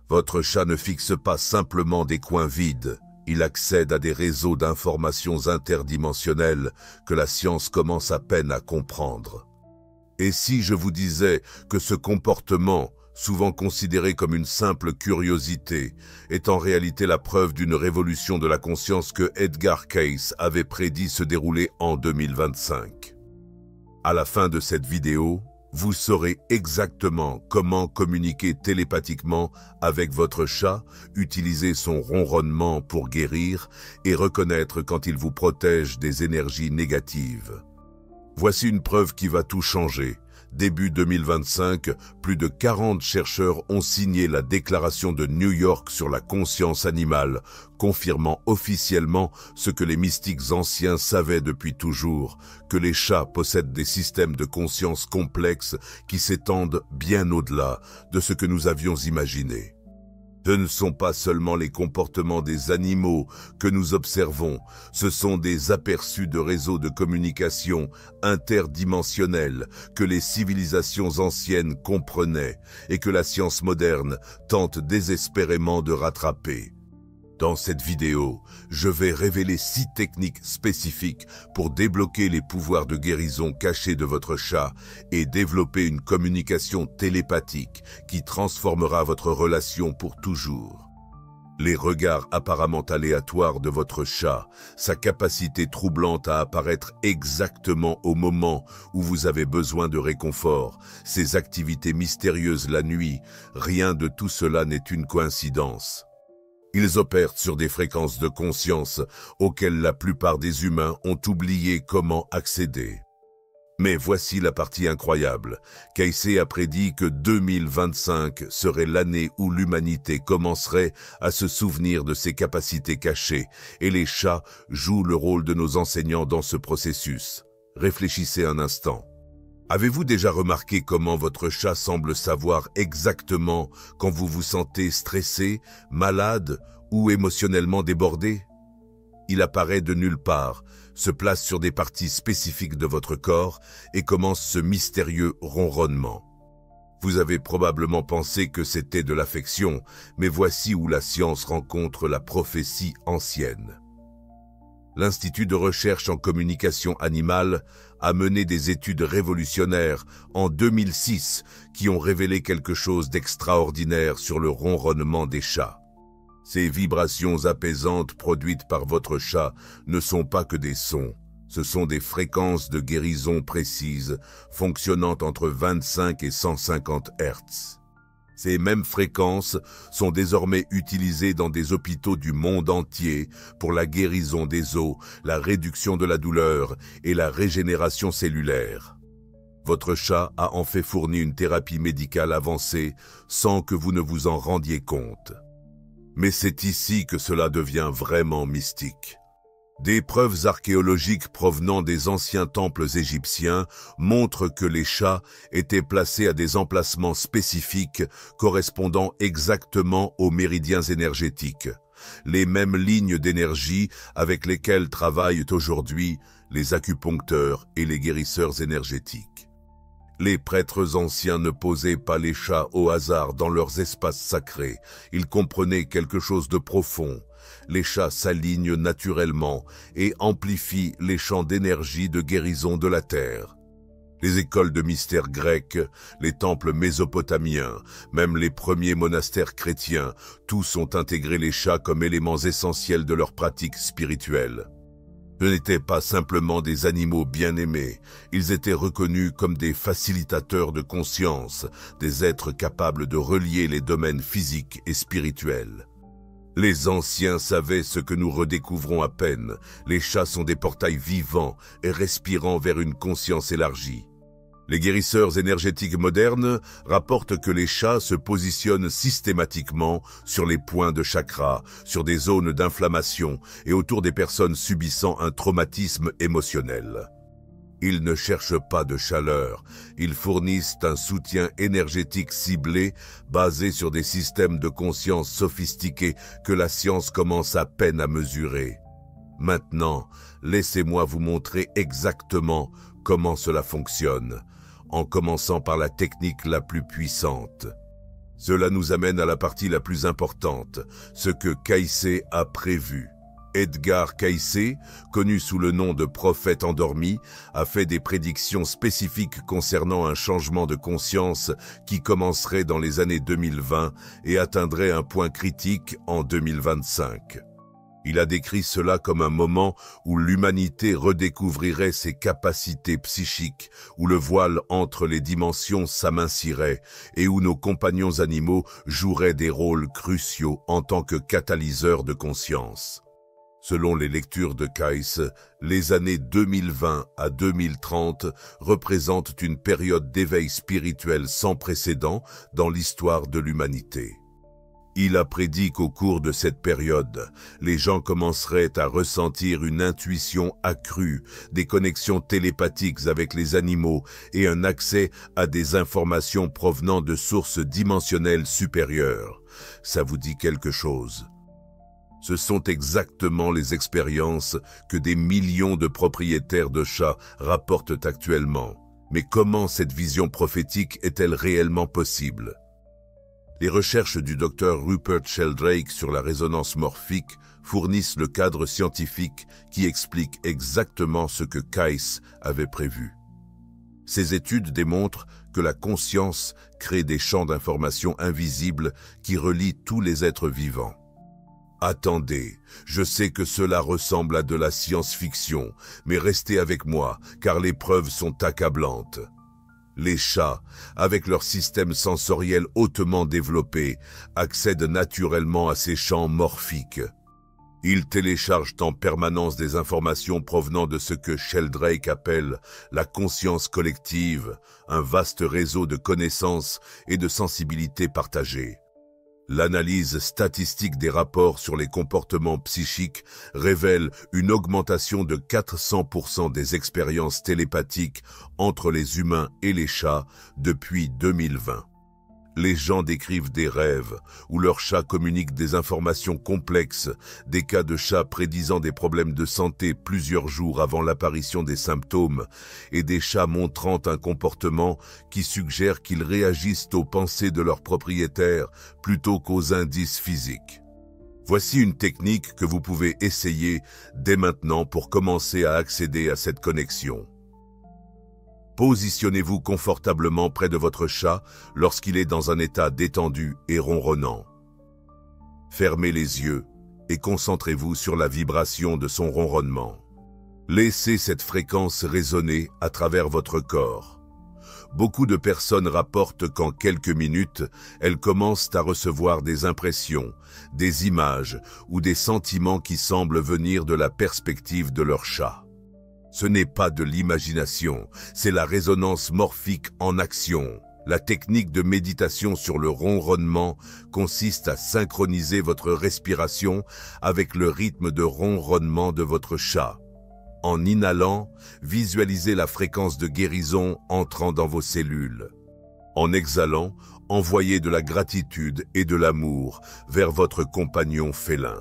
Votre chat ne fixe pas simplement des coins vides, il accède à des réseaux d'informations interdimensionnelles que la science commence à peine à comprendre. Et si je vous disais que ce comportement, souvent considéré comme une simple curiosité, est en réalité la preuve d'une révolution de la conscience que Edgar Cayce avait prédit se dérouler en 2025. À la fin de cette vidéo, vous saurez exactement comment communiquer télépathiquement avec votre chat, utiliser son ronronnement pour guérir et reconnaître quand il vous protège des énergies négatives. Voici une preuve qui va tout changer. Début 2025, plus de 40 chercheurs ont signé la déclaration de New York sur la conscience animale, confirmant officiellement ce que les mystiques anciens savaient depuis toujours, que les chats possèdent des systèmes de conscience complexes qui s'étendent bien au-delà de ce que nous avions imaginé. Ce ne sont pas seulement les comportements des animaux que nous observons, ce sont des aperçus de réseaux de communication interdimensionnels que les civilisations anciennes comprenaient et que la science moderne tente désespérément de rattraper. Dans cette vidéo, je vais révéler 6 techniques spécifiques pour débloquer les pouvoirs de guérison cachés de votre chat et développer une communication télépathique qui transformera votre relation pour toujours. Les regards apparemment aléatoires de votre chat, sa capacité troublante à apparaître exactement au moment où vous avez besoin de réconfort, ses activités mystérieuses la nuit, rien de tout cela n'est une coïncidence. Ils opèrent sur des fréquences de conscience auxquelles la plupart des humains ont oublié comment accéder. Mais voici la partie incroyable. Cayce a prédit que 2025 serait l'année où l'humanité commencerait à se souvenir de ses capacités cachées, et les chats jouent le rôle de nos enseignants dans ce processus. Réfléchissez un instant. Avez-vous déjà remarqué comment votre chat semble savoir exactement quand vous vous sentez stressé, malade ou émotionnellement débordé? Il apparaît de nulle part, se place sur des parties spécifiques de votre corps et commence ce mystérieux ronronnement. Vous avez probablement pensé que c'était de l'affection, mais voici où la science rencontre la prophétie ancienne. L'Institut de recherche en communication animale a mené des études révolutionnaires en 2006 qui ont révélé quelque chose d'extraordinaire sur le ronronnement des chats. Ces vibrations apaisantes produites par votre chat ne sont pas que des sons, ce sont des fréquences de guérison précises fonctionnant entre 25 et 150 Hz. Ces mêmes fréquences sont désormais utilisées dans des hôpitaux du monde entier pour la guérison des os, la réduction de la douleur et la régénération cellulaire. Votre chat a en fait fourni une thérapie médicale avancée sans que vous ne vous en rendiez compte. Mais c'est ici que cela devient vraiment mystique. Des preuves archéologiques provenant des anciens temples égyptiens montrent que les chats étaient placés à des emplacements spécifiques correspondant exactement aux méridiens énergétiques, les mêmes lignes d'énergie avec lesquelles travaillent aujourd'hui les acupuncteurs et les guérisseurs énergétiques. Les prêtres anciens ne posaient pas les chats au hasard dans leurs espaces sacrés, ils comprenaient quelque chose de profond. Les chats s'alignent naturellement et amplifient les champs d'énergie de guérison de la terre. Les écoles de mystères grecs, les temples mésopotamiens, même les premiers monastères chrétiens, tous ont intégré les chats comme éléments essentiels de leur pratique spirituelle. Ce n'étaient pas simplement des animaux bien-aimés, ils étaient reconnus comme des facilitateurs de conscience, des êtres capables de relier les domaines physiques et spirituels. Les anciens savaient ce que nous redécouvrons à peine. Les chats sont des portails vivants et respirant vers une conscience élargie. Les guérisseurs énergétiques modernes rapportent que les chats se positionnent systématiquement sur les points de chakra, sur des zones d'inflammation et autour des personnes subissant un traumatisme émotionnel. Ils ne cherchent pas de chaleur, ils fournissent un soutien énergétique ciblé basé sur des systèmes de conscience sophistiqués que la science commence à peine à mesurer. Maintenant, laissez-moi vous montrer exactement comment cela fonctionne, en commençant par la technique la plus puissante. Cela nous amène à la partie la plus importante, ce que Cayce a prévu. Edgar Cayce, connu sous le nom de prophète endormi, a fait des prédictions spécifiques concernant un changement de conscience qui commencerait dans les années 2020 et atteindrait un point critique en 2025. Il a décrit cela comme un moment où l'humanité redécouvrirait ses capacités psychiques, où le voile entre les dimensions s'amincirait et où nos compagnons animaux joueraient des rôles cruciaux en tant que catalyseurs de conscience. Selon les lectures de Cayce, les années 2020 à 2030 représentent une période d'éveil spirituel sans précédent dans l'histoire de l'humanité. Il a prédit qu'au cours de cette période, les gens commenceraient à ressentir une intuition accrue, des connexions télépathiques avec les animaux et un accès à des informations provenant de sources dimensionnelles supérieures. Ça vous dit quelque chose? Ce sont exactement les expériences que des millions de propriétaires de chats rapportent actuellement. Mais comment cette vision prophétique est-elle réellement possible? Les recherches du Dr Rupert Sheldrake sur la résonance morphique fournissent le cadre scientifique qui explique exactement ce que Cayce avait prévu. Ces études démontrent que la conscience crée des champs d'information invisibles qui relient tous les êtres vivants. Attendez, je sais que cela ressemble à de la science-fiction, mais restez avec moi, car les preuves sont accablantes. Les chats, avec leur système sensoriel hautement développé, accèdent naturellement à ces champs morphiques. Ils téléchargent en permanence des informations provenant de ce que Sheldrake appelle la conscience collective, un vaste réseau de connaissances et de sensibilités partagées. L'analyse statistique des rapports sur les comportements psychiques révèle une augmentation de 400% des expériences télépathiques entre les humains et les chats depuis 2020. Les gens décrivent des rêves où leurs chats communiquent des informations complexes, des cas de chats prédisant des problèmes de santé plusieurs jours avant l'apparition des symptômes et des chats montrant un comportement qui suggère qu'ils réagissent aux pensées de leurs propriétaires plutôt qu'aux indices physiques. Voici une technique que vous pouvez essayer dès maintenant pour commencer à accéder à cette connexion. Positionnez-vous confortablement près de votre chat lorsqu'il est dans un état détendu et ronronnant. Fermez les yeux et concentrez-vous sur la vibration de son ronronnement. Laissez cette fréquence résonner à travers votre corps. Beaucoup de personnes rapportent qu'en quelques minutes, elles commencent à recevoir des impressions, des images ou des sentiments qui semblent venir de la perspective de leur chat. Ce n'est pas de l'imagination, c'est la résonance morphique en action. La technique de méditation sur le ronronnement consiste à synchroniser votre respiration avec le rythme de ronronnement de votre chat. En inhalant, visualisez la fréquence de guérison entrant dans vos cellules. En exhalant, envoyez de la gratitude et de l'amour vers votre compagnon félin.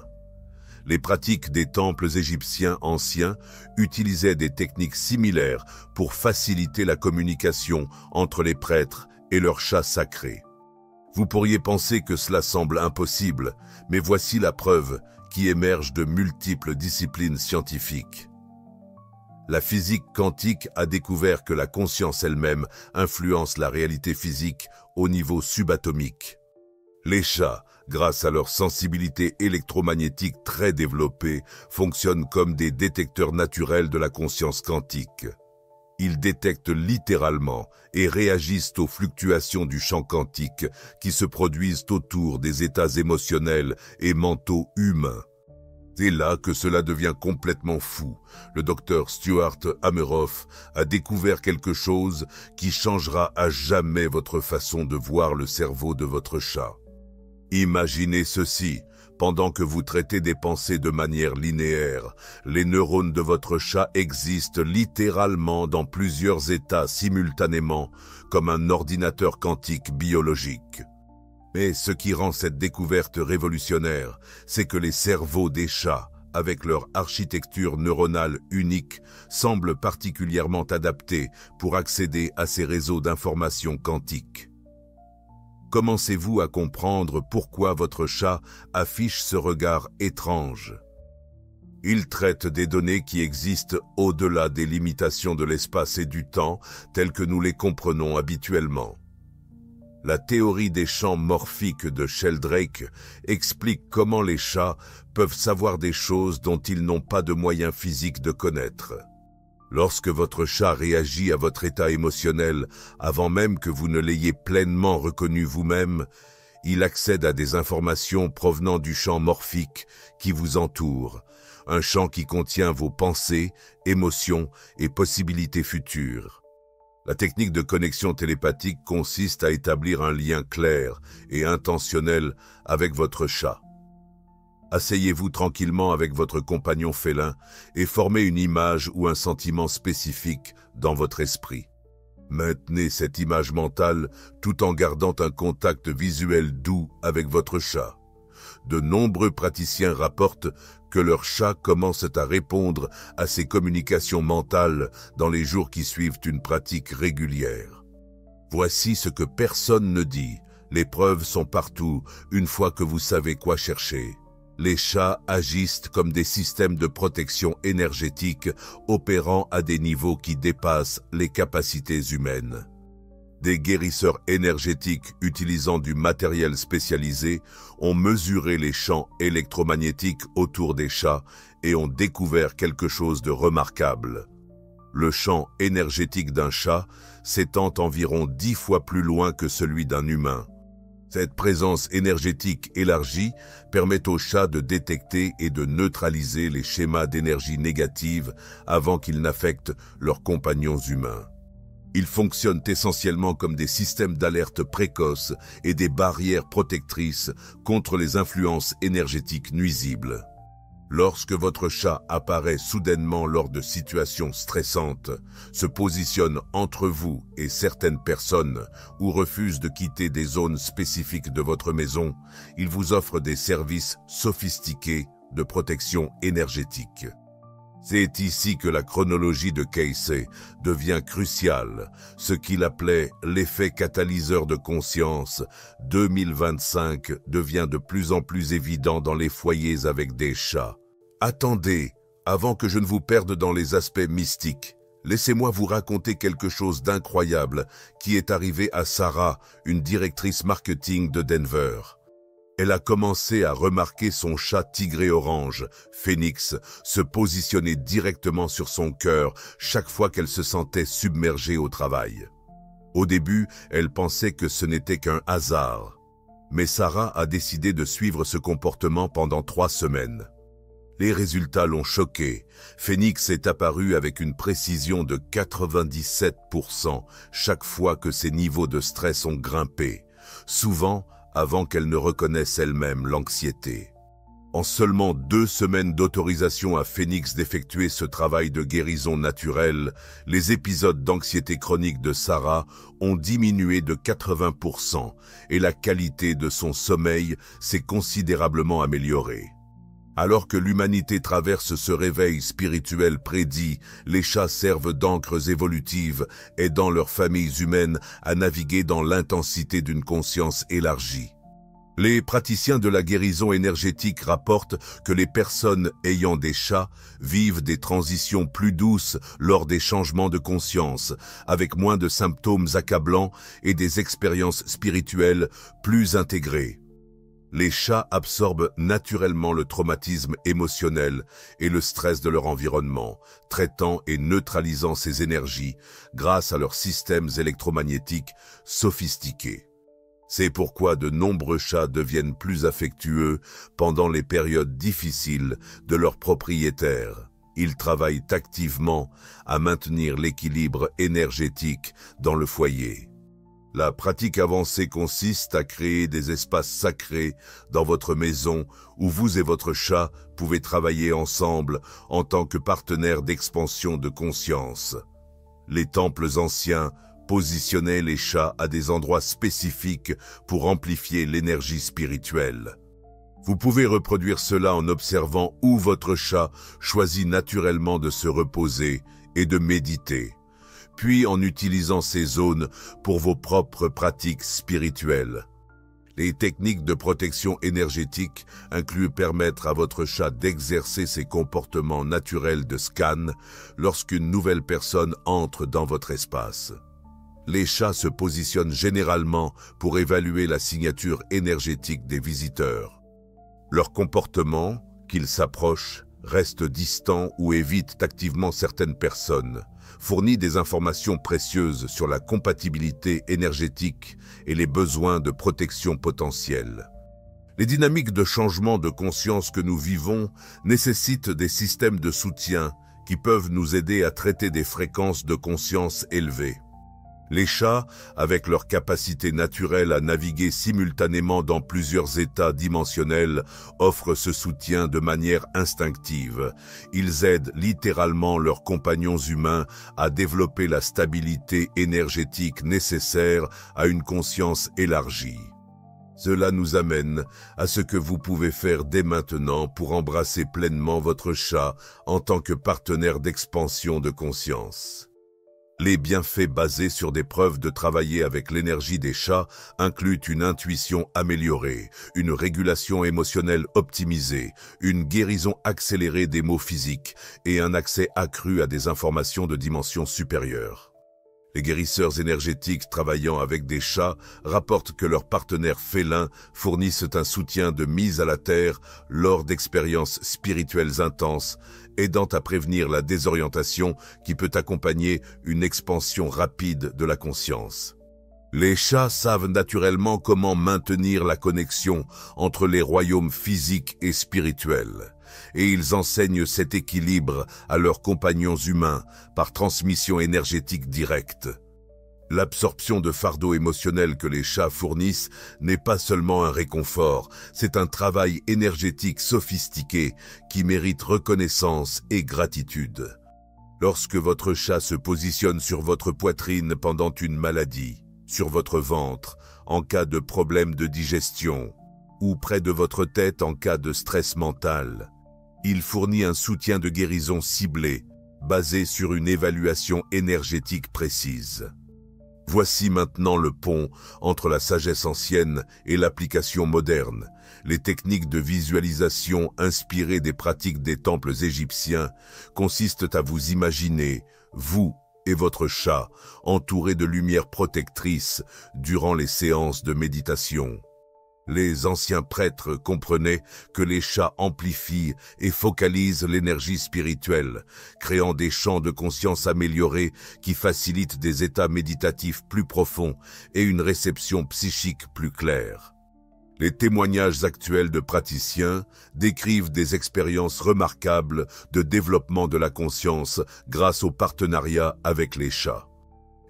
Les pratiques des temples égyptiens anciens utilisaient des techniques similaires pour faciliter la communication entre les prêtres et leurs chats sacrés. Vous pourriez penser que cela semble impossible, mais voici la preuve qui émerge de multiples disciplines scientifiques. La physique quantique a découvert que la conscience elle-même influence la réalité physique au niveau subatomique. Les chats, grâce à leur sensibilité électromagnétique très développée, fonctionnent comme des détecteurs naturels de la conscience quantique. Ils détectent littéralement et réagissent aux fluctuations du champ quantique qui se produisent autour des états émotionnels et mentaux humains. C'est là que cela devient complètement fou. Le docteur Stuart Hameroff a découvert quelque chose qui changera à jamais votre façon de voir le cerveau de votre chat. Imaginez ceci, pendant que vous traitez des pensées de manière linéaire, les neurones de votre chat existent littéralement dans plusieurs états simultanément, comme un ordinateur quantique biologique. Mais ce qui rend cette découverte révolutionnaire, c'est que les cerveaux des chats, avec leur architecture neuronale unique, semblent particulièrement adaptés pour accéder à ces réseaux d'informations quantiques. Commencez-vous à comprendre pourquoi votre chat affiche ce regard étrange. Il traite des données qui existent au-delà des limitations de l'espace et du temps telles que nous les comprenons habituellement. La théorie des champs morphiques de Sheldrake explique comment les chats peuvent savoir des choses dont ils n'ont pas de moyens physiques de connaître. Lorsque votre chat réagit à votre état émotionnel avant même que vous ne l'ayez pleinement reconnu vous-même, il accède à des informations provenant du champ morphique qui vous entoure, un champ qui contient vos pensées, émotions et possibilités futures. La technique de connexion télépathique consiste à établir un lien clair et intentionnel avec votre chat. Asseyez-vous tranquillement avec votre compagnon félin et formez une image ou un sentiment spécifique dans votre esprit. Maintenez cette image mentale tout en gardant un contact visuel doux avec votre chat. De nombreux praticiens rapportent que leur chat commence à répondre à ces communications mentales dans les jours qui suivent une pratique régulière. Voici ce que personne ne dit. Les preuves sont partout une fois que vous savez quoi chercher. Les chats agissent comme des systèmes de protection énergétique opérant à des niveaux qui dépassent les capacités humaines. Des guérisseurs énergétiques utilisant du matériel spécialisé ont mesuré les champs électromagnétiques autour des chats et ont découvert quelque chose de remarquable. Le champ énergétique d'un chat s'étend environ 10 fois plus loin que celui d'un humain. Cette présence énergétique élargie permet aux chats de détecter et de neutraliser les schémas d'énergie négative avant qu'ils n'affectent leurs compagnons humains. Ils fonctionnent essentiellement comme des systèmes d'alerte précoces et des barrières protectrices contre les influences énergétiques nuisibles. Lorsque votre chat apparaît soudainement lors de situations stressantes, se positionne entre vous et certaines personnes ou refuse de quitter des zones spécifiques de votre maison, il vous offre des services sophistiqués de protection énergétique. C'est ici que la chronologie de Casey devient cruciale, ce qu'il appelait l'effet catalyseur de conscience 2025 devient de plus en plus évident dans les foyers avec des chats. Attendez, avant que je ne vous perde dans les aspects mystiques, laissez-moi vous raconter quelque chose d'incroyable qui est arrivé à Sarah, une directrice marketing de Denver. Elle a commencé à remarquer son chat tigré orange, Phoenix, se positionner directement sur son cœur chaque fois qu'elle se sentait submergée au travail. Au début, elle pensait que ce n'était qu'un hasard. Mais Sarah a décidé de suivre ce comportement pendant 3 semaines. Les résultats l'ont choquée. Phoenix est apparu avec une précision de 97% chaque fois que ses niveaux de stress ont grimpé, souvent avant qu'elle ne reconnaisse elle-même l'anxiété. En seulement 2 semaines d'autorisation à Phoenix d'effectuer ce travail de guérison naturelle, les épisodes d'anxiété chronique de Sarah ont diminué de 80% et la qualité de son sommeil s'est considérablement améliorée. Alors que l'humanité traverse ce réveil spirituel prédit, les chats servent d'encres évolutives, aidant leurs familles humaines à naviguer dans l'intensité d'une conscience élargie. Les praticiens de la guérison énergétique rapportent que les personnes ayant des chats vivent des transitions plus douces lors des changements de conscience, avec moins de symptômes accablants et des expériences spirituelles plus intégrées. Les chats absorbent naturellement le traumatisme émotionnel et le stress de leur environnement, traitant et neutralisant ces énergies grâce à leurs systèmes électromagnétiques sophistiqués. C'est pourquoi de nombreux chats deviennent plus affectueux pendant les périodes difficiles de leurs propriétaires. Ils travaillent activement à maintenir l'équilibre énergétique dans le foyer. La pratique avancée consiste à créer des espaces sacrés dans votre maison où vous et votre chat pouvez travailler ensemble en tant que partenaires d'expansion de conscience. Les temples anciens positionnaient les chats à des endroits spécifiques pour amplifier l'énergie spirituelle. Vous pouvez reproduire cela en observant où votre chat choisit naturellement de se reposer et de méditer, puis en utilisant ces zones pour vos propres pratiques spirituelles. Les techniques de protection énergétique incluent permettre à votre chat d'exercer ses comportements naturels de scan lorsqu'une nouvelle personne entre dans votre espace. Les chats se positionnent généralement pour évaluer la signature énergétique des visiteurs. Leur comportement, qu'ils s'approchent, restent distants ou évitent activement certaines personnes, fournit des informations précieuses sur la compatibilité énergétique et les besoins de protection potentiels. Les dynamiques de changement de conscience que nous vivons nécessitent des systèmes de soutien qui peuvent nous aider à traiter des fréquences de conscience élevées. Les chats, avec leur capacité naturelle à naviguer simultanément dans plusieurs états dimensionnels, offrent ce soutien de manière instinctive. Ils aident littéralement leurs compagnons humains à développer la stabilité énergétique nécessaire à une conscience élargie. Cela nous amène à ce que vous pouvez faire dès maintenant pour embrasser pleinement votre chat en tant que partenaire d'expansion de conscience. Les bienfaits basés sur des preuves de travailler avec l'énergie des chats incluent une intuition améliorée, une régulation émotionnelle optimisée, une guérison accélérée des maux physiques et un accès accru à des informations de dimension supérieure. Les guérisseurs énergétiques travaillant avec des chats rapportent que leurs partenaires félins fournissent un soutien de mise à la terre lors d'expériences spirituelles intenses, aidant à prévenir la désorientation qui peut accompagner une expansion rapide de la conscience. Les chats savent naturellement comment maintenir la connexion entre les royaumes physiques et spirituels, et ils enseignent cet équilibre à leurs compagnons humains par transmission énergétique directe. L'absorption de fardeaux émotionnels que les chats fournissent n'est pas seulement un réconfort, c'est un travail énergétique sophistiqué qui mérite reconnaissance et gratitude. Lorsque votre chat se positionne sur votre poitrine pendant une maladie, sur votre ventre en cas de problème de digestion, ou près de votre tête en cas de stress mental, il fournit un soutien de guérison ciblé, basé sur une évaluation énergétique précise. Voici maintenant le pont entre la sagesse ancienne et l'application moderne. Les techniques de visualisation inspirées des pratiques des temples égyptiens consistent à vous imaginer, vous et votre chat, entourés de lumière protectrice durant les séances de méditation. Les anciens prêtres comprenaient que les chats amplifient et focalisent l'énergie spirituelle, créant des champs de conscience améliorés qui facilitent des états méditatifs plus profonds et une réception psychique plus claire. Les témoignages actuels de praticiens décrivent des expériences remarquables de développement de la conscience grâce au partenariat avec les chats.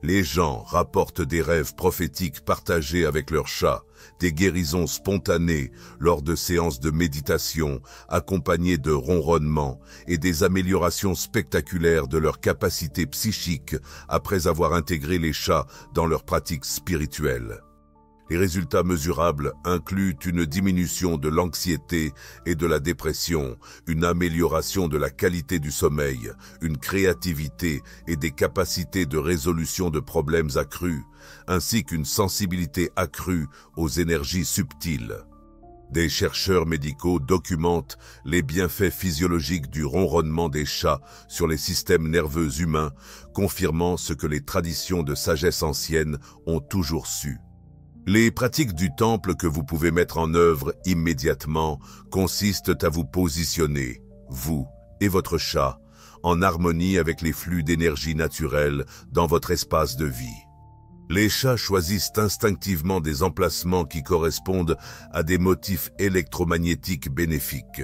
Les gens rapportent des rêves prophétiques partagés avec leurs chats, des guérisons spontanées lors de séances de méditation accompagnées de ronronnements et des améliorations spectaculaires de leur capacité psychique après avoir intégré les chats dans leurs pratiques spirituelles. Les résultats mesurables incluent une diminution de l'anxiété et de la dépression, une amélioration de la qualité du sommeil, une créativité et des capacités de résolution de problèmes accrues, ainsi qu'une sensibilité accrue aux énergies subtiles. Des chercheurs médicaux documentent les bienfaits physiologiques du ronronnement des chats sur les systèmes nerveux humains, confirmant ce que les traditions de sagesse ancienne ont toujours su. Les pratiques du temple que vous pouvez mettre en œuvre immédiatement consistent à vous positionner, vous et votre chat, en harmonie avec les flux d'énergie naturelle dans votre espace de vie. Les chats choisissent instinctivement des emplacements qui correspondent à des motifs électromagnétiques bénéfiques.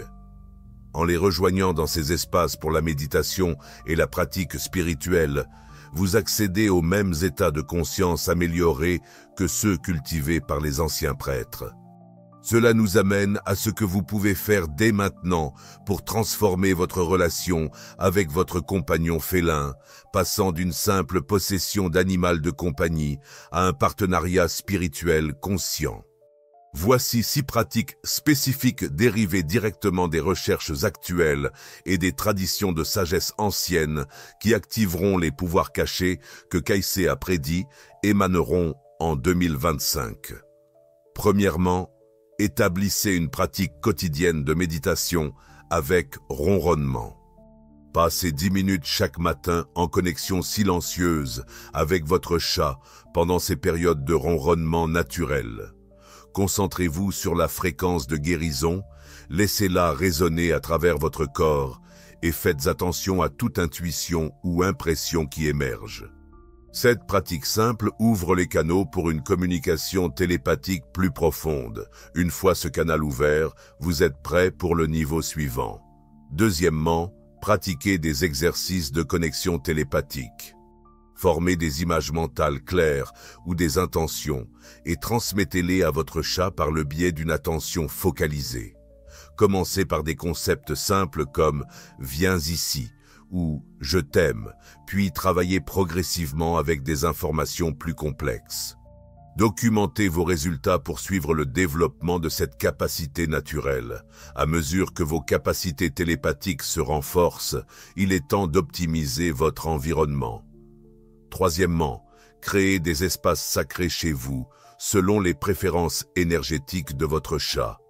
En les rejoignant dans ces espaces pour la méditation et la pratique spirituelle, vous accédez aux mêmes états de conscience améliorés que ceux cultivés par les anciens prêtres. Cela nous amène à ce que vous pouvez faire dès maintenant pour transformer votre relation avec votre compagnon félin, passant d'une simple possession d'animal de compagnie à un partenariat spirituel conscient. Voici 6 pratiques spécifiques dérivées directement des recherches actuelles et des traditions de sagesse ancienne qui activeront les pouvoirs cachés que Kaïsé a prédits émaneront en 2025. Premièrement, établissez une pratique quotidienne de méditation avec ronronnement. Passez 10 minutes chaque matin en connexion silencieuse avec votre chat pendant ces périodes de ronronnement naturel. Concentrez-vous sur la fréquence de guérison, laissez-la résonner à travers votre corps et faites attention à toute intuition ou impression qui émerge. Cette pratique simple ouvre les canaux pour une communication télépathique plus profonde. Une fois ce canal ouvert, vous êtes prêt pour le niveau suivant. Deuxièmement, pratiquez des exercices de connexion télépathique. Formez des images mentales claires ou des intentions et transmettez-les à votre chat par le biais d'une attention focalisée. Commencez par des concepts simples comme « viens ici » ou « je t'aime », puis travaillez progressivement avec des informations plus complexes. Documentez vos résultats pour suivre le développement de cette capacité naturelle. À mesure que vos capacités télépathiques se renforcent, il est temps d'optimiser votre environnement. Troisièmement, créez des espaces sacrés chez vous, selon les préférences énergétiques de votre chat.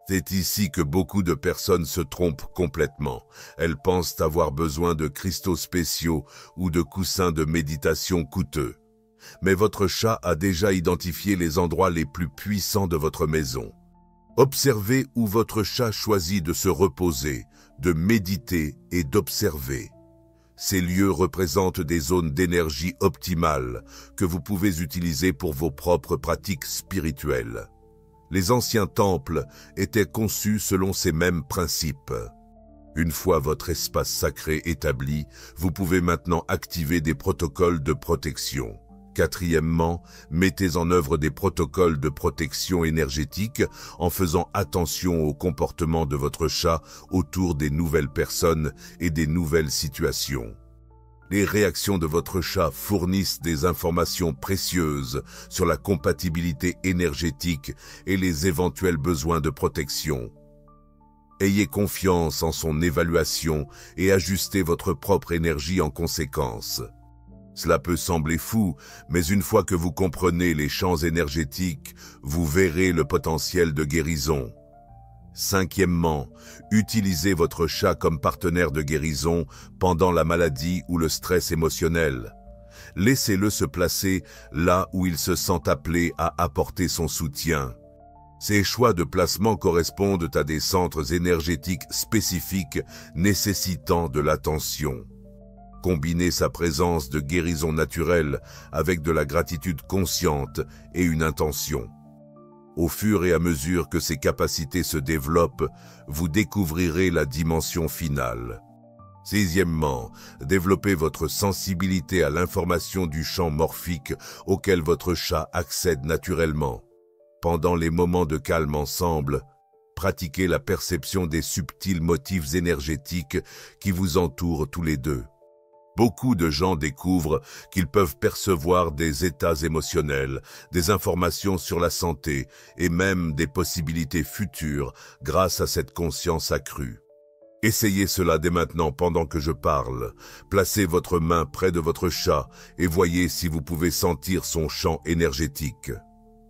C'est ici que beaucoup de personnes se trompent complètement. Elles pensent avoir besoin de cristaux spéciaux ou de coussins de méditation coûteux. Mais votre chat a déjà identifié les endroits les plus puissants de votre maison. Observez où votre chat choisit de se reposer, de méditer et d'observer. Ces lieux représentent des zones d'énergie optimales que vous pouvez utiliser pour vos propres pratiques spirituelles. Les anciens temples étaient conçus selon ces mêmes principes. Une fois votre espace sacré établi, vous pouvez maintenant activer des protocoles de protection. Quatrièmement, mettez en œuvre des protocoles de protection énergétique en faisant attention au comportement de votre chat autour des nouvelles personnes et des nouvelles situations. Les réactions de votre chat fournissent des informations précieuses sur la compatibilité énergétique et les éventuels besoins de protection. Ayez confiance en son évaluation et ajustez votre propre énergie en conséquence. Cela peut sembler fou, mais une fois que vous comprenez les champs énergétiques, vous verrez le potentiel de guérison. Cinquièmement, utilisez votre chat comme partenaire de guérison pendant la maladie ou le stress émotionnel. Laissez-le se placer là où il se sent appelé à apporter son soutien. Ces choix de placement correspondent à des centres énergétiques spécifiques nécessitant de l'attention. Combinez sa présence de guérison naturelle avec de la gratitude consciente et une intention. Au fur et à mesure que ces capacités se développent, vous découvrirez la dimension finale. Sixièmement, développez votre sensibilité à l'information du champ morphique auquel votre chat accède naturellement. Pendant les moments de calme ensemble, pratiquez la perception des subtils motifs énergétiques qui vous entourent tous les deux. Beaucoup de gens découvrent qu'ils peuvent percevoir des états émotionnels, des informations sur la santé et même des possibilités futures grâce à cette conscience accrue. Essayez cela dès maintenant pendant que je parle. Placez votre main près de votre chat et voyez si vous pouvez sentir son champ énergétique.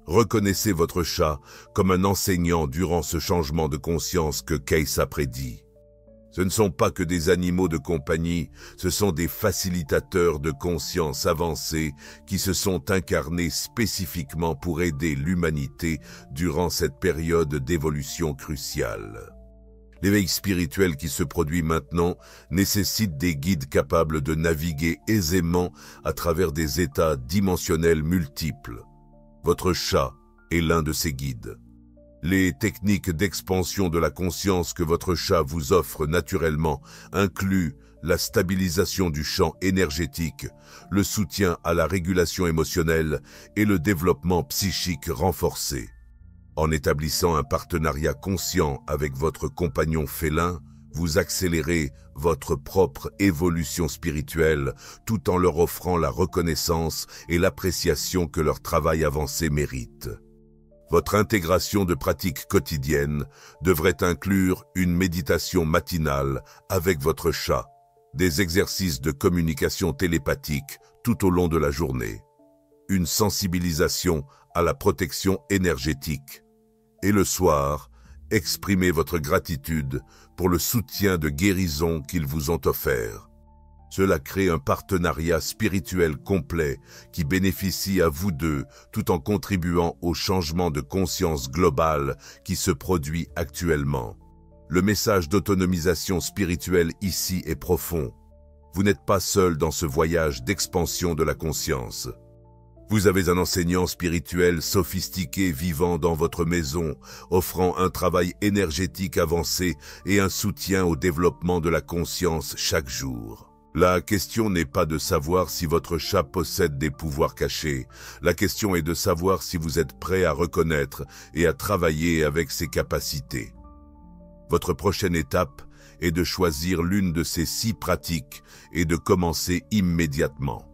Reconnaissez votre chat comme un enseignant durant ce changement de conscience que Case a prédit. Ce ne sont pas que des animaux de compagnie, ce sont des facilitateurs de conscience avancée qui se sont incarnés spécifiquement pour aider l'humanité durant cette période d'évolution cruciale. L'éveil spirituel qui se produit maintenant nécessite des guides capables de naviguer aisément à travers des états dimensionnels multiples. Votre chat est l'un de ces guides. Les techniques d'expansion de la conscience que votre chat vous offre naturellement incluent la stabilisation du champ énergétique, le soutien à la régulation émotionnelle et le développement psychique renforcé. En établissant un partenariat conscient avec votre compagnon félin, vous accélérez votre propre évolution spirituelle tout en leur offrant la reconnaissance et l'appréciation que leur travail avancé mérite. Votre intégration de pratiques quotidiennes devrait inclure une méditation matinale avec votre chat, des exercices de communication télépathique tout au long de la journée, une sensibilisation à la protection énergétique. Et le soir, exprimez votre gratitude pour le soutien de guérison qu'ils vous ont offert. Cela crée un partenariat spirituel complet qui bénéficie à vous deux tout en contribuant au changement de conscience globale qui se produit actuellement. Le message d'autonomisation spirituelle ici est profond. Vous n'êtes pas seul dans ce voyage d'expansion de la conscience. Vous avez un enseignant spirituel sophistiqué vivant dans votre maison, offrant un travail énergétique avancé et un soutien au développement de la conscience chaque jour. La question n'est pas de savoir si votre chat possède des pouvoirs cachés. La question est de savoir si vous êtes prêt à reconnaître et à travailler avec ses capacités. Votre prochaine étape est de choisir l'une de ces 6 pratiques et de commencer immédiatement.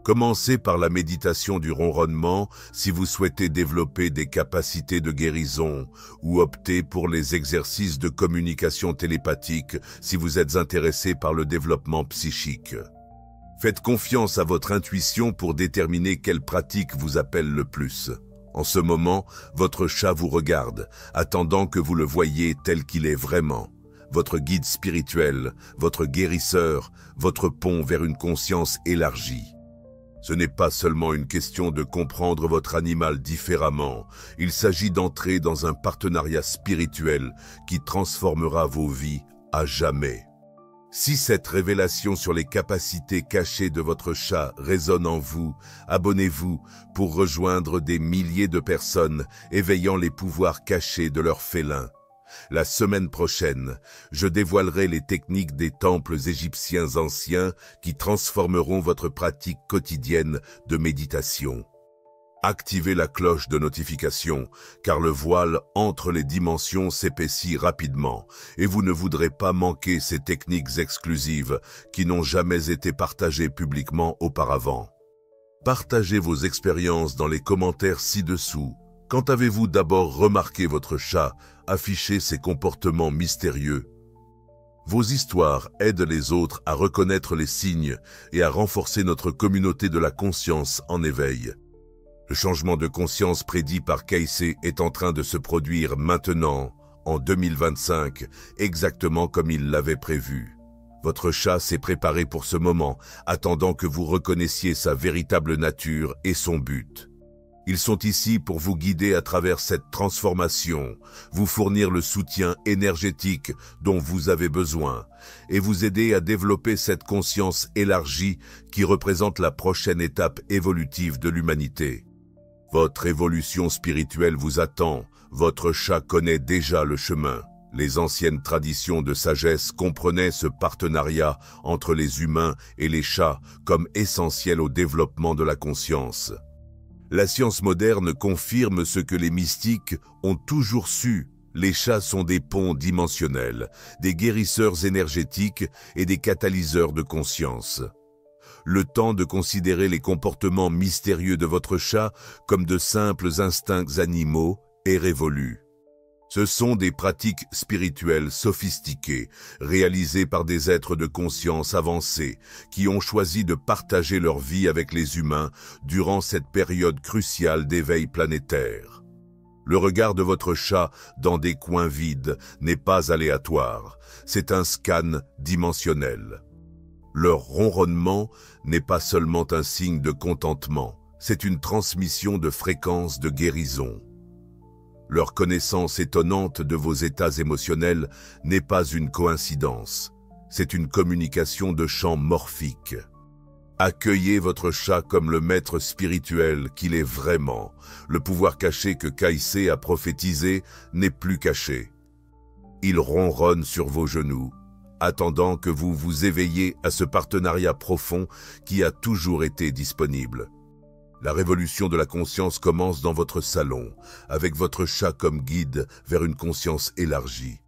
Commencez par la méditation du ronronnement si vous souhaitez développer des capacités de guérison ou optez pour les exercices de communication télépathique si vous êtes intéressé par le développement psychique. Faites confiance à votre intuition pour déterminer quelle pratique vous appelle le plus. En ce moment, votre chat vous regarde, attendant que vous le voyiez tel qu'il est vraiment. Votre guide spirituel, votre guérisseur, votre pont vers une conscience élargie. Ce n'est pas seulement une question de comprendre votre animal différemment, il s'agit d'entrer dans un partenariat spirituel qui transformera vos vies à jamais. Si cette révélation sur les capacités cachées de votre chat résonne en vous, abonnez-vous pour rejoindre des milliers de personnes éveillant les pouvoirs cachés de leur félin. La semaine prochaine, je dévoilerai les techniques des temples égyptiens anciens qui transformeront votre pratique quotidienne de méditation. Activez la cloche de notification, car le voile entre les dimensions s'épaissit rapidement et vous ne voudrez pas manquer ces techniques exclusives qui n'ont jamais été partagées publiquement auparavant. Partagez vos expériences dans les commentaires ci-dessous. Quand avez-vous d'abord remarqué votre chat afficher ses comportements mystérieux? Vos histoires aident les autres à reconnaître les signes et à renforcer notre communauté de la conscience en éveil. Le changement de conscience prédit par Casey est en train de se produire maintenant, en 2025, exactement comme il l'avait prévu. Votre chat s'est préparé pour ce moment, attendant que vous reconnaissiez sa véritable nature et son but. Ils sont ici pour vous guider à travers cette transformation, vous fournir le soutien énergétique dont vous avez besoin et vous aider à développer cette conscience élargie qui représente la prochaine étape évolutive de l'humanité. Votre évolution spirituelle vous attend, votre chat connaît déjà le chemin. Les anciennes traditions de sagesse comprenaient ce partenariat entre les humains et les chats comme essentiel au développement de la conscience. La science moderne confirme ce que les mystiques ont toujours su. Les chats sont des ponts dimensionnels, des guérisseurs énergétiques et des catalyseurs de conscience. Le temps de considérer les comportements mystérieux de votre chat comme de simples instincts animaux est révolu. Ce sont des pratiques spirituelles sophistiquées, réalisées par des êtres de conscience avancés, qui ont choisi de partager leur vie avec les humains durant cette période cruciale d'éveil planétaire. Le regard de votre chat dans des coins vides n'est pas aléatoire, c'est un scan dimensionnel. Leur ronronnement n'est pas seulement un signe de contentement, c'est une transmission de fréquences de guérison. Leur connaissance étonnante de vos états émotionnels n'est pas une coïncidence, c'est une communication de champs morphiques. Accueillez votre chat comme le maître spirituel qu'il est vraiment. Le pouvoir caché que Casey a prophétisé n'est plus caché. Il ronronne sur vos genoux, attendant que vous vous éveilliez à ce partenariat profond qui a toujours été disponible. La révolution de la conscience commence dans votre salon, avec votre chat comme guide vers une conscience élargie.